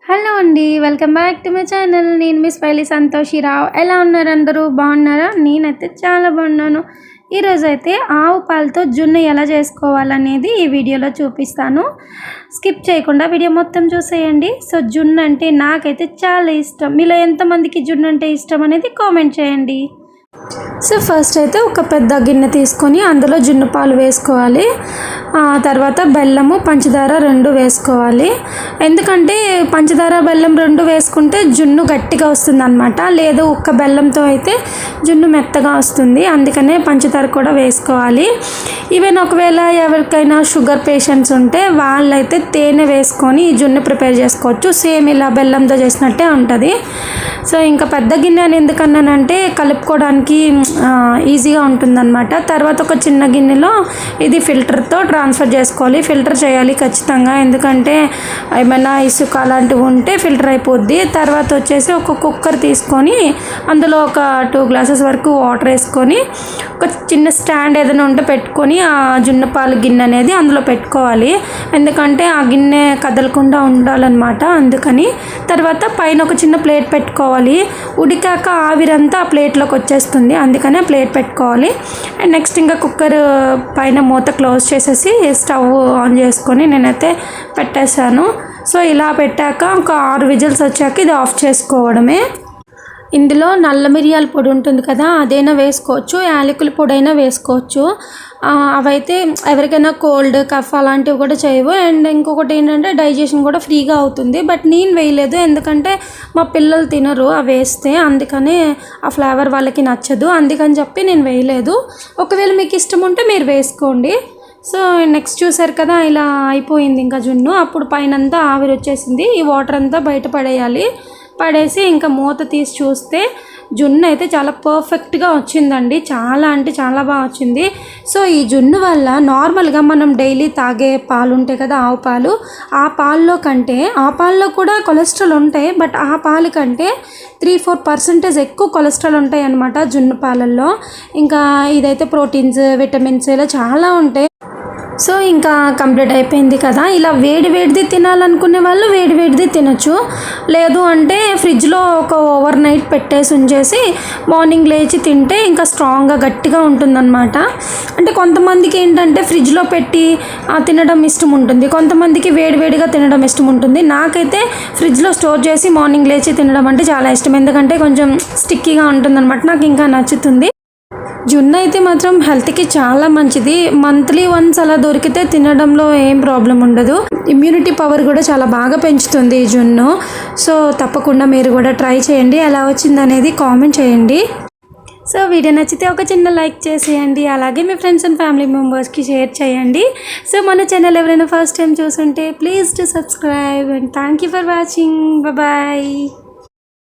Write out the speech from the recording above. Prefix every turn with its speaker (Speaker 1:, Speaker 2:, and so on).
Speaker 1: Hello అండి, welcome back to my channel. నేను మీ smiley సంతోషిరావు. ఎలా ఉన్నారు అందరూ? బాగున్నారా? నేనైతే చాలా బాగున్నాను. ఈరోజు అయితే ఆవు పాలతో జున్ను ఎలా చేసుకోవాలనేది ఈ వీడియోలో చూపిస్తాను. స్కిప్ చేయకుండా వీడియో మొత్తం చూసేయండి. సో జున్ను అంటే నాకైతే చాలా ఇష్టం. మీలో ఎంతమందికి జున్ను అంటే ఇష్టం అనేది కామెంట్ చేయండి. సో ఫస్ట్ అయితే ఒక పెద్ద గిన్నె తీసుకొని అందులో జున్ను పాలు వేసుకోవాలి. తర్వాత బెల్లము పంచదార రెండు వేసుకోవాలి. ఎందుకంటే పంచదార బెల్లం రెండు వేసుకుంటే జున్ను గట్టిగా వస్తుంది అనమాట. లేదు ఒక్క బెల్లంతో అయితే జున్ను మెత్తగా వస్తుంది. అందుకనే పంచదార కూడా వేసుకోవాలి. ఈవెన్ ఒకవేళ ఎవరికైనా షుగర్ పేషెంట్స్ ఉంటే వాళ్ళైతే తేనె వేసుకొని ఈ జున్ను ప్రిపేర్ చేసుకోవచ్చు. సేమ్ ఇలా బెల్లంతో చేసినట్టే ఉంటుంది. సో ఇంకా పెద్ద గిన్నె అని ఎందుకన్నానంటే కలుపుకోవడానికి ఈజీగా ఉంటుందన్నమాట. తర్వాత ఒక చిన్న గిన్నెలో ఇది ఫిల్టర్తో ట్రాన్స్ఫర్ చేసుకోవాలి. ఫిల్టర్ చేయాలి ఖచ్చితంగా, ఎందుకంటే ఏమైనా ఇసుక అలాంటివి ఉంటే ఫిల్టర్ అయిపోద్ది. తర్వాత వచ్చేసి ఒక కుక్కర్ తీసుకొని అందులో ఒక 2 గ్లాసెస్ వరకు వాటర్ వేసుకొని ఒక చిన్న స్టాండ్ ఏదైనా ఉంటే పెట్టుకొని ఆ జున్ను పాలు గిన్నె అనేది అందులో పెట్టుకోవాలి. ఎందుకంటే ఆ గిన్నె కదలకుండా ఉండాలన్నమాట. అందుకని తర్వాత పైన ఒక చిన్న ప్లేట్ పెట్టుకోవాలి. ఉడికాక ఆవిరంతా ఆ ప్లేట్లోకి వచ్చేస్తుంది, అందుకనే ప్లేట్ పెట్టుకోవాలి. అండ్ నెక్స్ట్ ఇంకా కుక్కర్ పైన మూత క్లోజ్ చేసేసి స్టవ్ ఆన్ చేసుకొని నేనైతే పెట్టేశాను. సో ఇలా పెట్టాక ఒక 6 విజిల్స్ వచ్చాక ఇది ఆఫ్ చేసుకోవడమే. ఇందులో నల్ల మిరియాల పొడి ఉంటుంది కదా, అదైనా వేసుకోవచ్చు, యాలకుల పొడి అయినా వేసుకోవచ్చు. అవైతే ఎవరికైనా కోల్డ్ కఫ్ అలాంటివి కూడా చేయవు. అండ్ ఇంకొకటి ఏంటంటే డైజెషన్ కూడా ఫ్రీగా అవుతుంది. బట్ నేను వేయలేదు, ఎందుకంటే మా పిల్లలు తినరు అవి వేస్తే, అందుకనే ఆ ఫ్లేవర్ వాళ్ళకి నచ్చదు, అందుకని చెప్పి నేను వేయలేదు. ఒకవేళ మీకు ఇష్టం ఉంటే మీరు వేసుకోండి. సో నెక్స్ట్ చూసారు కదా, ఇలా అయిపోయింది ఇంకా జున్ను. అప్పుడు పైనంతా ఆవిరి వచ్చేసింది. ఈ వాటర్ అంతా బయట పడేయాలి. పడేసి ఇంకా మూత తీసి చూస్తే జున్ను అయితే చాలా పర్ఫెక్ట్గా వచ్చిందండి. చాలా అంటే చాలా బాగా వచ్చింది. సో ఈ జున్ను వల్ల నార్మల్గా మనం డైలీ తాగే పాలు ఉంటాయి కదా, ఆవు పాలు, ఆ పాల్లో కూడా కొలెస్ట్రాల్ ఉంటాయి. బట్ ఆ పాలు కంటే 3-4% ఎక్కువ కొలెస్ట్రాల్ ఉంటాయి అన్నమాట జున్ను పాలల్లో. ఇంకా ఇదైతే ప్రోటీన్స్, విటమిన్స్ ఇలా చాలా ఉంటాయి. సో ఇంకా కంప్లీట్ అయిపోయింది కదా. ఇలా వేడిది తినాలనుకునే వాళ్ళు వేడిది తినచ్చు. లేదు అంటే ఫ్రిడ్జ్లో ఒక ఓవర్ నైట్ పెట్టేసి ఉంచేసి మార్నింగ్ లేచి తింటే ఇంకా స్ట్రాంగ్గా గట్టిగా ఉంటుందన్నమాట. అంటే కొంతమందికి ఏంటంటే ఫ్రిడ్జ్లో పెట్టి తినడం ఇష్టం ఉంటుంది, కొంతమందికి వేడిగా తినడం ఇష్టం ఉంటుంది. నాకైతే ఫ్రిడ్జ్లో స్టోర్ చేసి మార్నింగ్ లేచి తినడం అంటే చాలా ఇష్టం, ఎందుకంటే కొంచెం స్టిక్కీగా ఉంటుందన్నమాట, నాకు ఇంకా నచ్చుతుంది. జున్ను అయితే మాత్రం హెల్త్కి చాలా మంచిది. మంత్లీ వన్స్ అలా దొరికితే తినడంలో ఏం ప్రాబ్లం ఉండదు. ఇమ్యూనిటీ పవర్ కూడా చాలా బాగా పెంచుతుంది ఈ జున్ను. సో తప్పకుండా మీరు కూడా ట్రై చేయండి. ఎలా వచ్చిందనేది కామెంట్ చేయండి. సో వీడియో నచ్చితే ఒక చిన్న లైక్ చేసేయండి. అలాగే మీ ఫ్రెండ్స్ అండ్ ఫ్యామిలీ మెంబర్స్కి షేర్ చేయండి. సో మన ఛానల్ ఎవరైనా ఫస్ట్ టైం చూసుంటే please to subscribe and thank you for watching. Bye.